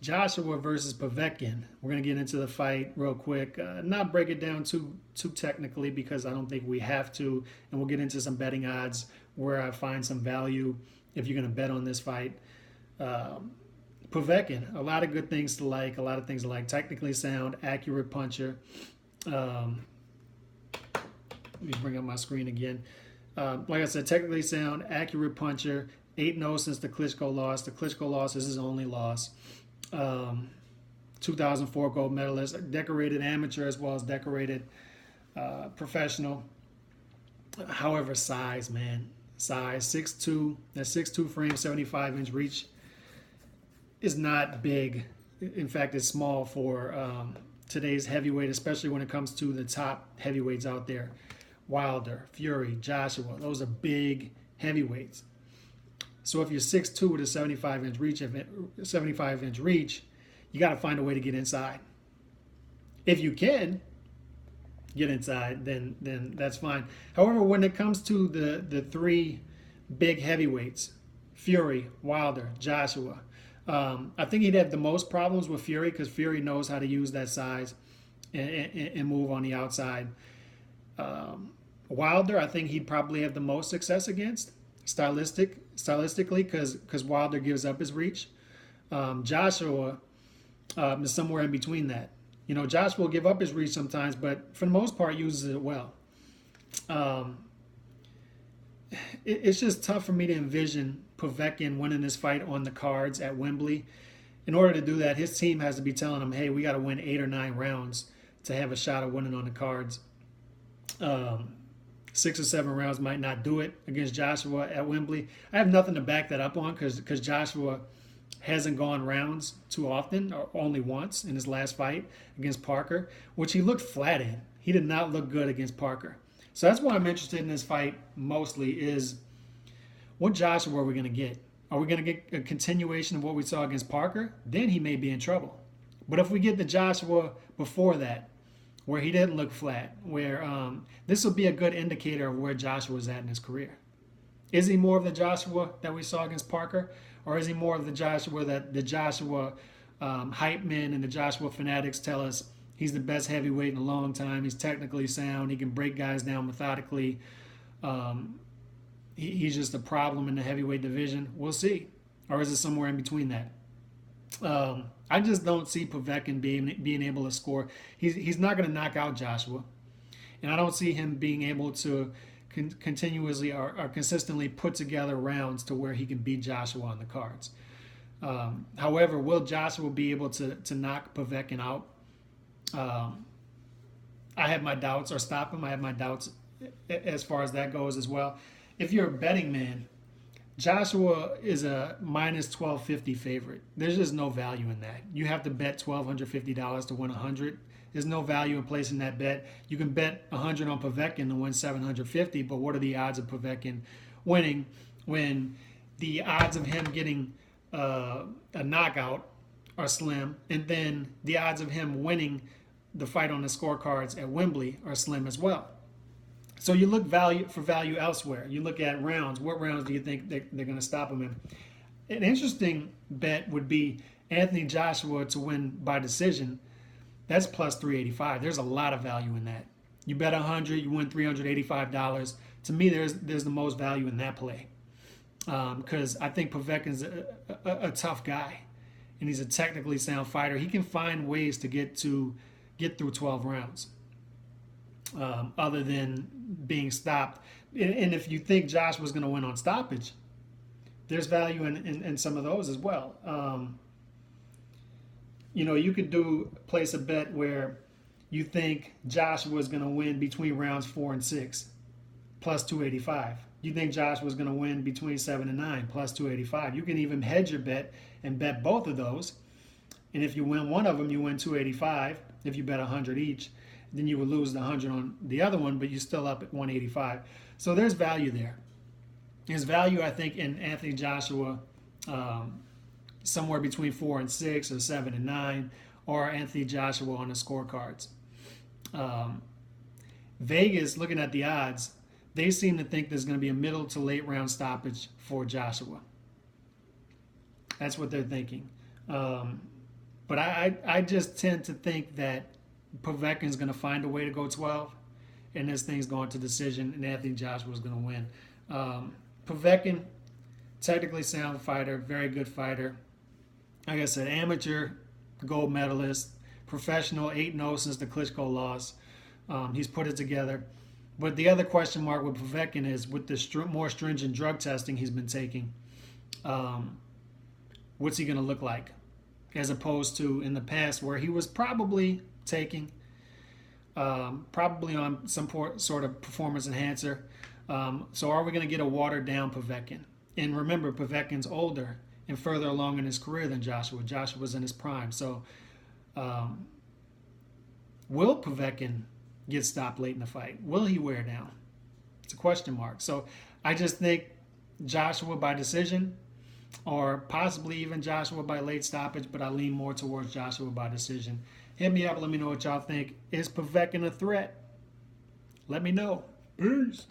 Joshua versus Povetkin. We're going to get into the fight real quick. Not break it down too technically because I don't think we have to. And we'll get into some betting odds where I find some value if you're going to bet on this fight. Povetkin, a lot of good things to like, a lot of things to like. Technically sound, accurate puncher. Let me bring up my screen again. Like I said, technically sound, accurate puncher. 8-0 since the Klitschko loss. The Klitschko loss is his only loss. 2004 gold medalist, decorated amateur as well as decorated professional. However, size, man. Size, 6'2". That 6'2 frame, 75-inch reach is not big. In fact, it's small for today's heavyweight, especially when it comes to the top heavyweights out there. Wilder, Fury, Joshua, those are big heavyweights. So if you're 6'2 with a 75-inch reach, you got to find a way to get inside. If you can get inside, then that's fine. However, when it comes to the three big heavyweights, Fury, Wilder, Joshua, I think he'd have the most problems with Fury because Fury knows how to use that size and move on the outside. Wilder, I think he'd probably have the most success against stylistically because Wilder gives up his reach. Joshua is somewhere in between that. You know, Joshua will give up his reach sometimes, but for the most part uses it well. It's just tough for me to envision Povetkin winning this fight on the cards at Wembley. In order to do that, his team has to be telling him, hey, we got to win 8 or 9 rounds to have a shot at winning on the cards. 6 or 7 rounds might not do it against Joshua at Wembley. I have nothing to back that up on because Joshua hasn't gone rounds too often, or only once in his last fight against Parker, which he looked flat in. He did not look good against Parker. So that's why I'm interested in this fight mostly is what Joshua are we going to get? Are we going to get a continuation of what we saw against Parker? Then he may be in trouble. But if we get the Joshua before that, where he didn't look flat, where this will be a good indicator of where Joshua's at in his career. Is he more of the Joshua that we saw against Parker, or is he more of the Joshua that the Joshua hype men and the Joshua fanatics tell us he's the best heavyweight in a long time, he's technically sound, he can break guys down methodically, he's just a problem in the heavyweight division? We'll see. Or is it somewhere in between that? I just don't see Povetkin being able to score. He's not going to knock out Joshua. And I don't see him being able to continuously or consistently put together rounds to where he can beat Joshua on the cards. However, will Joshua be able to knock Povetkin out? I have my doubts, or stop him. I have my doubts as far as that goes as well. If you're a betting man, Joshua is a minus 1250 favorite. There's just no value in that. You have to bet $1,250 to win 100. There's no value in placing that bet. You can bet 100 on Povetkin to win 750, but what are the odds of Povetkin winning when the odds of him getting a knockout are slim, and then the odds of him winning the fight on the scorecards at Wembley are slim as well? So you look for value elsewhere. You look at rounds. What rounds do you think they're going to stop him in? An interesting bet would be Anthony Joshua to win by decision. That's plus 385. There's a lot of value in that. You bet 100, you win $385. To me, there's the most value in that play because I think Povetkin's a tough guy, and he's a technically sound fighter. He can find ways to get through 12 rounds. Other than being stopped. And if you think Josh was going to win on stoppage, there's value in some of those as well. You could place a bet where you think Josh was going to win between rounds 4 and 6, plus 285. You think Josh was going to win between 7 and 9, plus 285. You can even hedge your bet and bet both of those. And if you win one of them, you win 285. If you bet 100 each, then you would lose the 100 on the other one, but you're still up at 185. So there's value there. There's value, I think, in Anthony Joshua somewhere between 4 and 6 or 7 and 9, or Anthony Joshua on the scorecards. Vegas, looking at the odds, they seem to think there's going to be a middle to late round stoppage for Joshua. That's what they're thinking. But I just tend to think that Povetkin's going to find a way to go 12, and this thing's going to decision, and Anthony Joshua's going to win. Povetkin, technically sound fighter, very good fighter. Like I said, amateur gold medalist, professional 8-0 since the Klitschko loss. He's put it together. But the other question mark with Povetkin is with the more stringent drug testing he's been taking, what's he going to look like? As opposed to in the past where he was probably taking, probably on some sort of performance enhancer. So are we going to get a watered down Povetkin? And remember, Povetkin's older and further along in his career than Joshua. Joshua's in his prime. So will Povetkin get stopped late in the fight? Will he wear down? It's a question mark. So I just think Joshua by decision, or possibly even Joshua by late stoppage, but I lean more towards Joshua by decision. Hit me up. Let me know what y'all think. Is Povetkin a threat? Let me know. Peace.